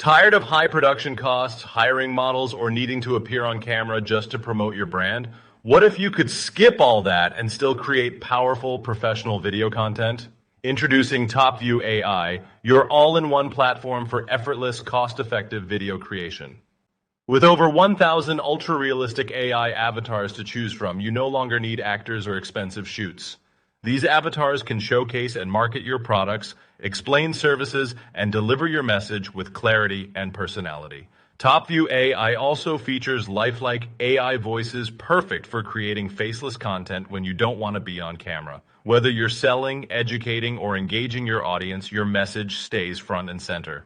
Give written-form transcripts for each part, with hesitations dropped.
Tired of high production costs, hiring models, or needing to appear on camera just to promote your brand? What if you could skip all that and still create powerful professional video content? Introducing TopView AI, your all-in-one platform for effortless, cost-effective video creation. With over 1,000 ultra-realistic AI avatars to choose from, you no longer need actors or expensive shoots. These avatars can showcase and market your products, explain services, and deliver your message with clarity and personality. TopView AI also features lifelike AI voices perfect for creating faceless content when you don't want to be on camera. Whether you're selling, educating, or engaging your audience, your message stays front and center.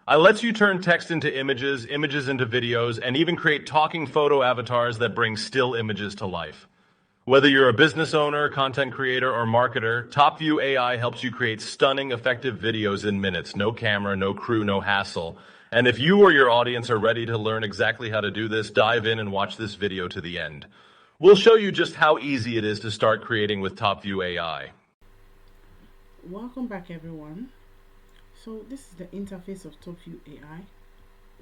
It lets you turn text into images, images into videos, and even create talking photo avatars that bring still images to life. Whether you're a business owner, content creator, or marketer, TopView AI helps you create stunning, effective videos in minutes. No camera, no crew, no hassle. And if you or your audience are ready to learn exactly how to do this, dive in and watch this video to the end. We'll show you just how easy it is to start creating with TopView AI. Welcome back, everyone. So this is the interface of TopView AI.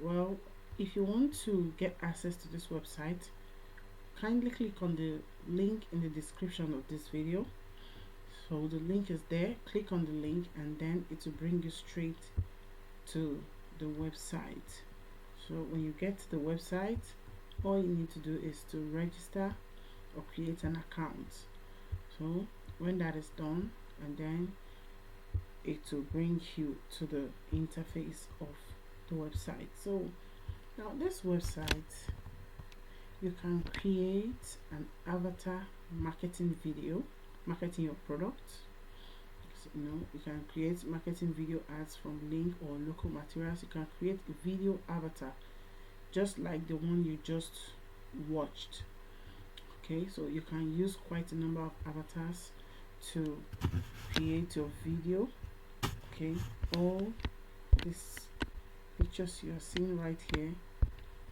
Well, if you want to get access to this website, kindly click on the link in the description of this video. So the link is there. Click on the link and then it will bring you straight to the website. So when you get to the website, all you need to do is to register or create an account. So when that is done, and then it will bring you to the interface of the website. So now this website, you can create an avatar marketing video, marketing your product. So, you can create marketing video ads from link or local materials. You can create a video avatar just like the one you just watched. Okay, so you can use quite a number of avatars to create your video. Okay, all these pictures you are seeing right here,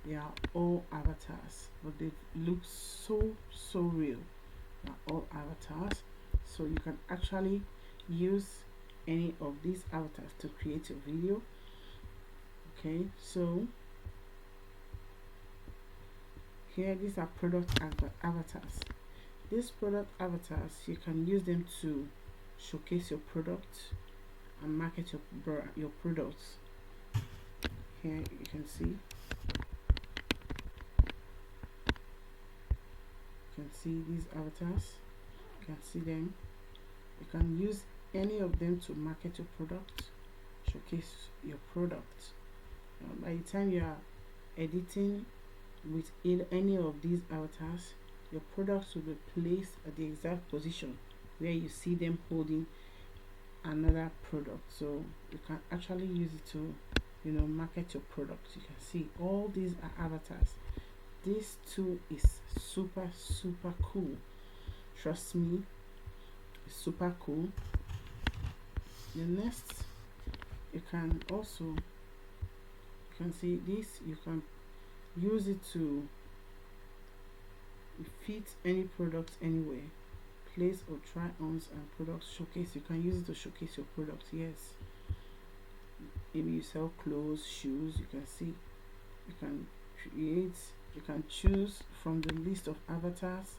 they are all avatars, but they look so real. They are all avatars, so you can actually use any of these avatars to create your video. Okay, so here these are product avatars. These product avatars, you can use them to showcase your product and market your products. Here you can see these avatars. You can see them. You can use any of them to market your product, showcase your product. By the time you are editing with any of these avatars, your products will be placed at the exact position where you see them holding another product. So you can actually use it to market your product. You can see all these are avatars. This tool is super cool. Trust me, it's super cool. The next, you can see this. You can use it to fit any product anywhere. Place or try-ons and products showcase. You can use it to showcase your product. Yes, maybe you sell clothes, shoes. You can see, you can create, you can choose from the list of avatars.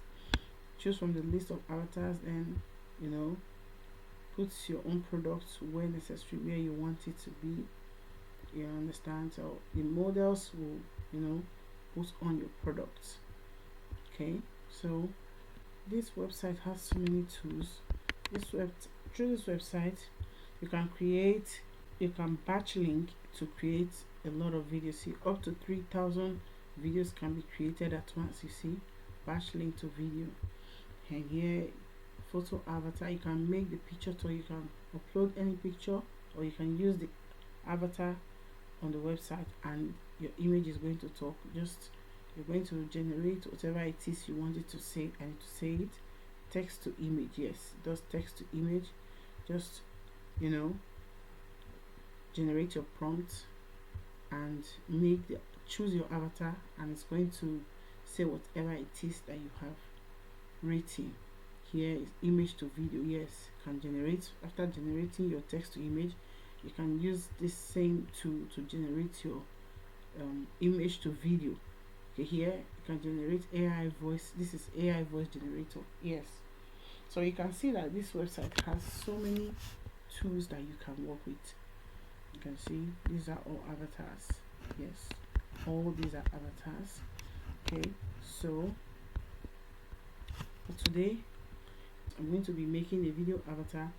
And put your own products where necessary, where you want it to be. You understand? So the models will put on your products. Okay, so this website has so many tools. Through this website, you can batch link to create a lot of videos. See, up to 3,000 videos can be created at once. You see, batch link to video. And here, photo avatar, you can make the picture, so you can upload any picture, or you can use the avatar on the website and your image is going to talk. You're going to generate whatever it is you want it to say, and to say it text to image. Yes, it does text to image. Just generate your prompt and choose your avatar, and it's going to say whatever it is that you have written. Here is image to video. Yes, can generate. After generating your text to image, you can use this same tool to generate your image to video. Okay, here you can generate AI voice. This is AI voice generator. Yes, so you can see that this website has so many tools that you can work with. You can see these are all avatars. Yes, all these are avatars. Okay, so for today I'm going to be making a video avatar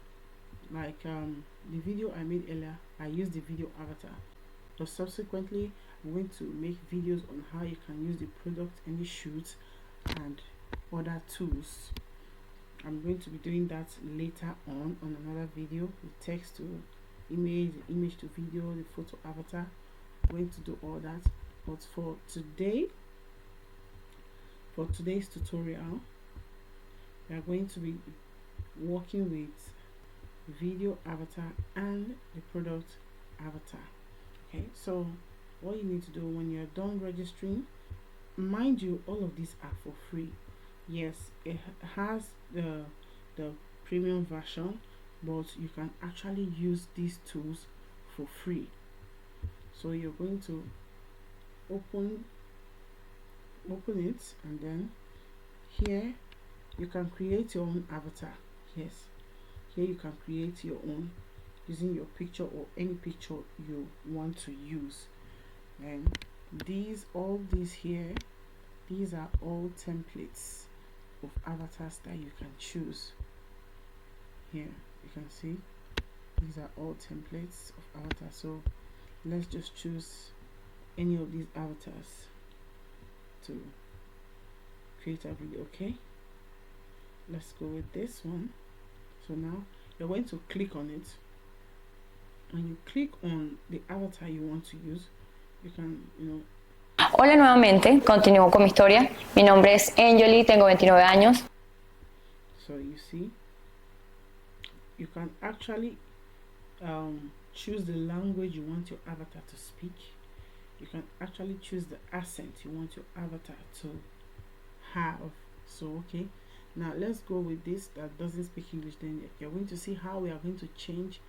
like the video I made earlier. I used the video avatar, but subsequently I'm going to make videos on how you can use the product, any shoots and other tools. I'm going to be doing that later on another video, the text to image, the image to video, the photo avatar. I'm going to do all that, but for today's tutorial we are going to be working with video avatar and the product avatar. Okay, so what you need to do when you're done registering, mind you, all of these are for free. Yes, it has the premium version, but you can actually use these tools for free. So you're going to open it, and then here you can create your own avatar. Yes, here you can create your own using your picture or any picture you want to use. And all these here, these are all templates of avatars that you can choose. Here you can see these are all templates of avatars. So let's just choose any of these avatars to create a video. Okay, let's go with this one. So now you're going to click on it. When you click on the avatar you want to use, you can, Hola nuevamente, continúo con mi historia. Mi nombre es Angeli, tengo 29 años. So you see, you can actually choose the language you want your avatar to speak. You can actually choose the accent you want your avatar to have. So okay, now let's go with this that doesn't speak English. Then you're going to see how we are going to change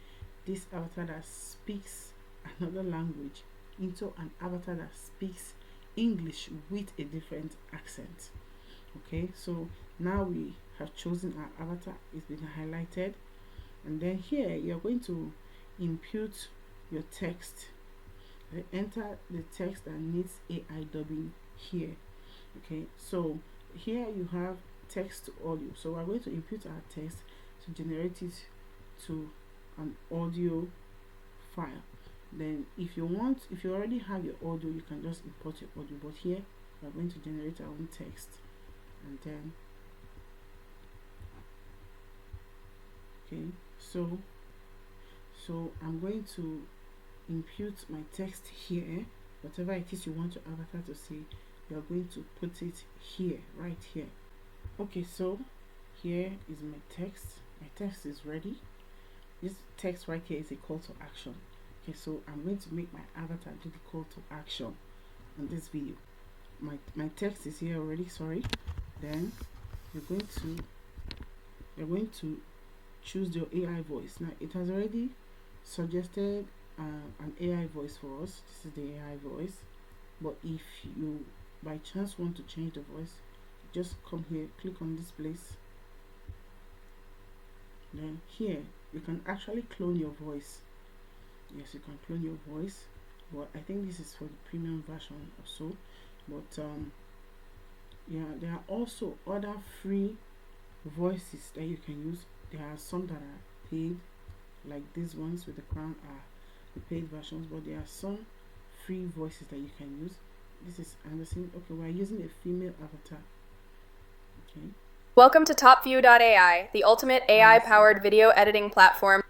this avatar that speaks another language into an avatar that speaks English with a different accent. Okay, so now we have chosen our avatar. It's been highlighted, and then here you're going to input your text. Enter the text that needs AI dubbing here. Okay, so here you have text to audio. So we're going to input our text to generate it to an audio file. Then if you already have your audio, you can just import your audio, but here we're going to generate our own text. And then okay, so I'm going to input my text here. Whatever it is you want your avatar to say, you're going to put it here, right here. Okay, so here is my text. My text is ready. This text right here is a call to action. Okay, so I'm going to make my avatar do the call to action on this video. My text is here already. Sorry. Then you're going to choose your AI voice. Now it has already suggested an AI voice for us. This is the AI voice. But if you by chance want to change the voice, just come here, click on this place. Then here you can actually clone your voice. Yes, you can clone your voice, but I think this is for the premium version or so. But yeah, there are also other free voices that you can use. There are some that are paid, like these ones with the crown are the paid versions, but there are some free voices that you can use. This is Anderson. Okay, we're using a female avatar. Okay. Welcome to TopView.ai, the ultimate AI-powered video editing platform.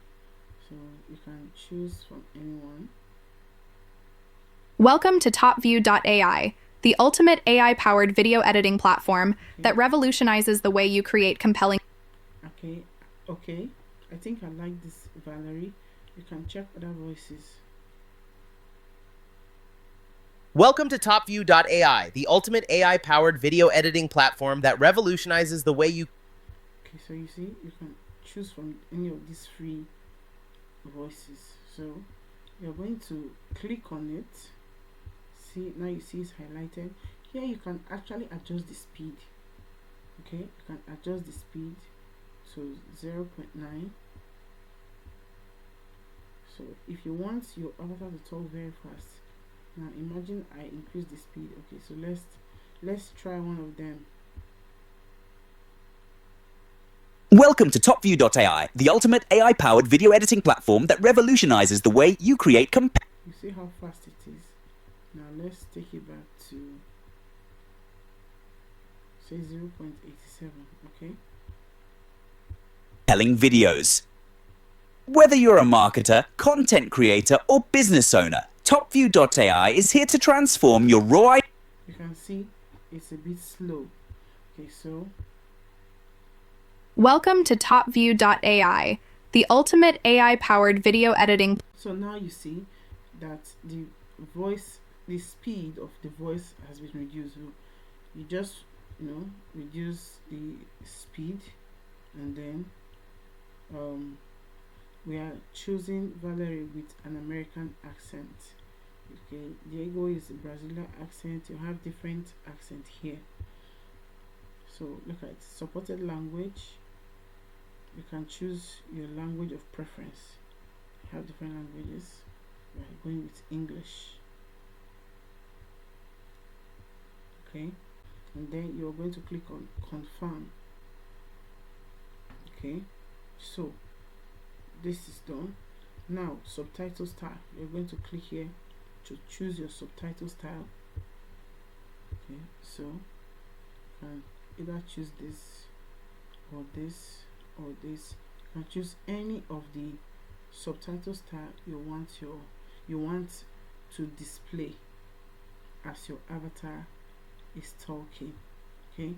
So you can choose from anyone. Welcome to TopView.ai, the ultimate AI-powered video editing platform that revolutionizes the way you create compelling. Okay. I think I like this, Valerie. You can check other voices. Welcome to TopView.ai, the ultimate AI-powered video editing platform that revolutionizes the way you... Okay, so you see, you can choose from any of these free voices. So you're going to click on it. See, now you see it's highlighted. Here you can actually adjust the speed. Okay, you can adjust the speed to 0.9. So if you want your avatar to talk very fast, now imagine I increase the speed. Okay, so let's try one of them. Welcome to TopView.ai, the ultimate AI-powered video editing platform that revolutionizes the way you create You see how fast it is. Now let's take it back to say 0.87. Okay. compelling videos. Whether you're a marketer, content creator, or business owner, TopView.ai is here to transform your raw. You can see it's a bit slow. Okay, so Welcome to TopView.ai, the ultimate AI-powered video editing. so now you see that the speed of the voice has been reduced. You just reduce the speed, and then we are choosing Valerie with an American accent. Okay, Diego is a Brazilian accent. You have different accent here. So look at it. Supported language. You can choose your language of preference. You have different languages. We are going with English. Okay, and then you're going to click on confirm. Okay, so this is done. Now subtitle style, you're going to click here to choose your subtitle style. Okay, so you can either choose this or this or this. You can choose any of the subtitle style you want to display as your avatar is talking. Okay,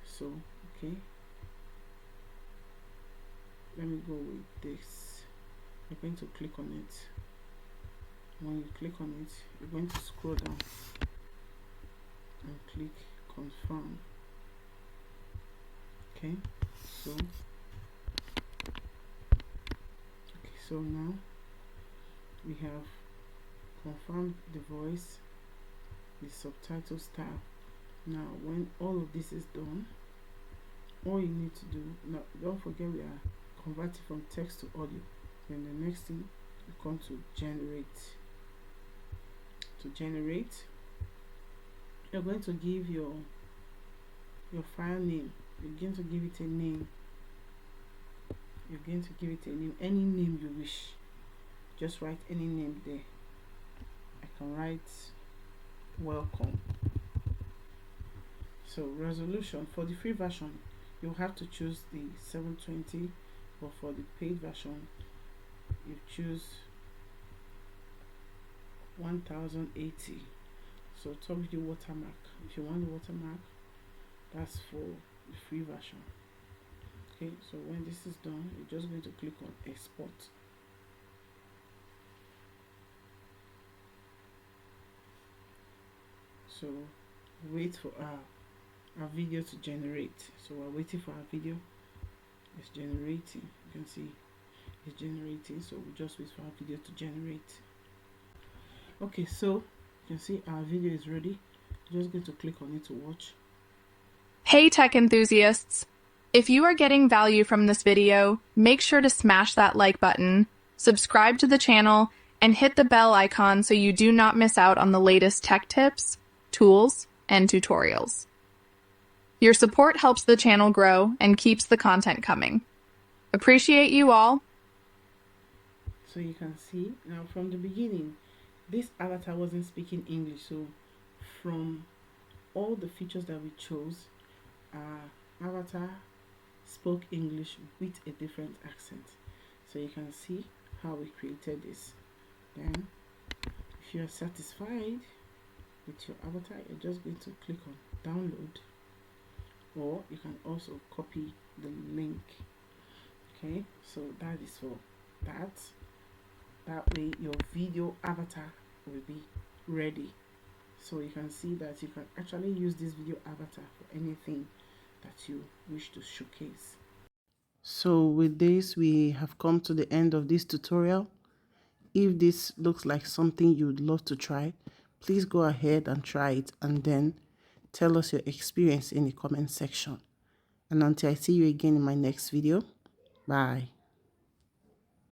so okay, let me go with this. You're going to click on it. When you click on it, you're going to scroll down and click confirm. Okay, so now we have confirmed the voice, the subtitle style. Now when all of this is done, all you need to do, now don't forget we are converting from text to audio. Then the next thing, you come to generate. To generate, you're going to give your file name. You're going to give it a name. You're going to give it a name, any name you wish. Just write any name there. I can write welcome. So resolution, for the free version you have to choose the 720, but for the paid version you choose 1080. So top view watermark, if you want the watermark, that's for the free version. Okay, so when this is done, you're just going to click on export. So wait for our video to generate. So we're waiting for our video. It's generating. You can see it's generating, so we just wait for our video to generate. Okay, so you can see our video is ready. You're just going to click on it to watch. Hey tech enthusiasts! If you are getting value from this video, make sure to smash that like button, subscribe to the channel, and hit the bell icon so you do not miss out on the latest tech tips, tools, and tutorials. Your support helps the channel grow and keeps the content coming. Appreciate you all. So you can see now from the beginning, this avatar wasn't speaking English. So from all the features that we chose, our avatar spoke English with a different accent. So you can see how we created this. Then if you are satisfied with your avatar, you're just going to click on download, or you can also copy the link. Okay, so that is for that way your video avatar will be ready. So you can see that you can actually use this video avatar for anything that you wish to showcase. So with this, we have come to the end of this tutorial. if this looks like something you'd love to try, please go ahead and try it and then tell us your experience in the comment section. And until I see you again in my next video, bye.